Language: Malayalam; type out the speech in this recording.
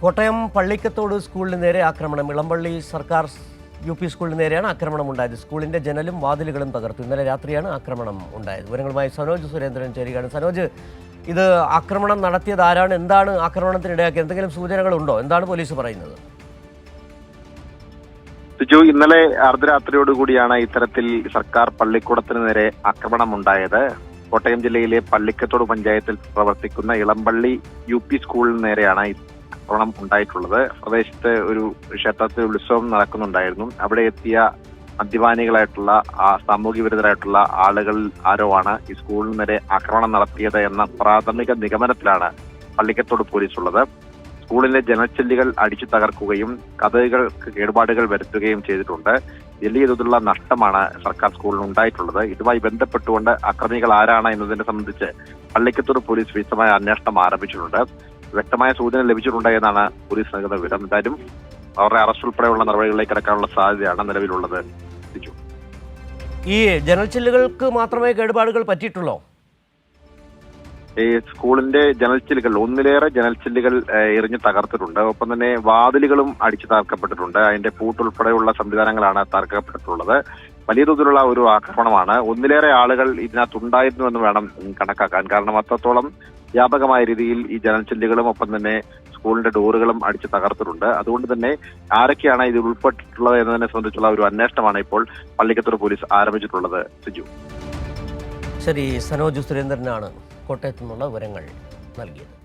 കോട്ടയം പള്ളിക്കത്തോട് സ്കൂളിന് നേരെ ആക്രമണം. ഇളമ്പള്ളി സർക്കാർ യു.പി. സ്കൂളിന് നേരെയാണ് ആക്രമണം ഉണ്ടായത്. സ്കൂളിന്റെ ജനലും വാതിലുകളും തകർത്തു. ഇന്നലെ രാത്രിയാണ് ആക്രമണം ഉണ്ടായത്. വിവരങ്ങളുമായി സനോജ് സുരേന്ദ്രൻ ചേരുകയാണ്. സനോജ്, ഇത് ആക്രമണം നടത്തിയത് ആരാണ്? എന്താണ് ആക്രമണത്തിനിടയാക്കിയത്? എന്തെങ്കിലും സൂചനകളുണ്ടോ? എന്താണ് പോലീസ് പറയുന്നത്? ഇന്നലെ അർദ്ധരാത്രിയോടുകൂടിയാണ് ഇത്തരത്തിൽ സർക്കാർ പള്ളിക്കൂടത്തിന് നേരെ ആക്രമണം ഉണ്ടായത്. കോട്ടയം ജില്ലയിലെ പള്ളിക്കത്തോട് പഞ്ചായത്തിൽ പ്രവർത്തിക്കുന്ന ഇളമ്പള്ളി യു.പി. സ്കൂളിന് നേരെയാണ് ആക്രമണം ഉണ്ടായിട്ടുള്ളത്. പ്രദേശത്ത് ഒരു ക്ഷേത്രത്തിൽ ഉത്സവം നടക്കുന്നുണ്ടായിരുന്നു. അവിടെ എത്തിയ മദ്യപാനികളായിട്ടുള്ള സാമൂഹ്യ വിരുദ്ധരായിട്ടുള്ള ആളുകൾ ആരോ ആണ് ഈ സ്കൂളിന് നേരെ ആക്രമണം നടത്തിയത് എന്ന പ്രാഥമിക നിഗമനത്തിലാണ് പള്ളിക്കത്തോട് പോലീസ് ഉള്ളത്. സ്കൂളിലെ ജനൽച്ചില്ലുകൾ അടിച്ചു തകർക്കുകയും കതകുകൾക്ക് കേടുപാടുകൾ വരുത്തുകയും ചെയ്തിട്ടുണ്ട്. വലിയ തോതിലുള്ള നഷ്ടമാണ് സർക്കാർ സ്കൂളിന് ഉണ്ടായിട്ടുള്ളത്. ഇതുമായി ബന്ധപ്പെട്ടുകൊണ്ട് അക്രമികൾ ആരാണ് എന്നതിനെ സംബന്ധിച്ച് പള്ളിക്കത്തോട് പോലീസ് വിശദമായ അന്വേഷണം ആരംഭിച്ചിട്ടുണ്ട്. വ്യക്തമായ സൂചന ലഭിച്ചിട്ടുണ്ട് എന്നാണ് പോലീസ് നൽകുന്ന വിവരം. എന്തായാലും അവരുടെ അറസ്റ്റ് ഉൾപ്പെടെയുള്ള നടപടികളിലേക്ക് കടക്കാനുള്ള സാധ്യതയാണ് നിലവിലുള്ളത്. ഈ ജനൽച്ചില്ലുകൾക്ക് മാത്രമേ കേടുപാടുകൾ പറ്റിയിട്ടുള്ളൂ? ഈ സ്കൂളിന്റെ ജനൽച്ചില്ലുകൾ, ഒന്നിലേറെ ജനൽച്ചില്ലുകൾ എറിഞ്ഞ് തകർത്തിട്ടുണ്ട്. ഒപ്പം തന്നെ വാതിലുകളും അടിച്ചു തകർക്കപ്പെട്ടിട്ടുണ്ട്. അതിന്റെ പൂട്ടുൾപ്പെടെയുള്ള സംവിധാനങ്ങളാണ് തകർക്കപ്പെട്ടിട്ടുള്ളത്. വലിയ തോതിലുള്ള ഒരു ആക്രമണമാണ്. ഒന്നിലേറെ ആളുകൾ ഇതിനകത്തുണ്ടായിരുന്നു എന്ന് വേണം കണക്കാക്കാൻ. കാരണം അത്രത്തോളം വ്യാപകമായ രീതിയിൽ ഈ ജനൽച്ചില്ലുകളും ഒപ്പം തന്നെ സ്കൂളിന്റെ ഡോറുകളും അടിച്ച് തകർത്തിട്ടുണ്ട്. അതുകൊണ്ട് തന്നെ ആരൊക്കെയാണ് ഇതിൽ ഉൾപ്പെട്ടിട്ടുള്ളത് എന്നതിനെ സംബന്ധിച്ചുള്ള ഒരു അന്വേഷണമാണ് ഇപ്പോൾ പള്ളിക്കത്തോട് പോലീസ് ആരംഭിച്ചിട്ടുള്ളത്. ശരി, സനോജ് സുരേന്ദ്രനാണ് കോട്ടയത്തു നിന്നുള്ള വിവരങ്ങൾ നൽകിയത്.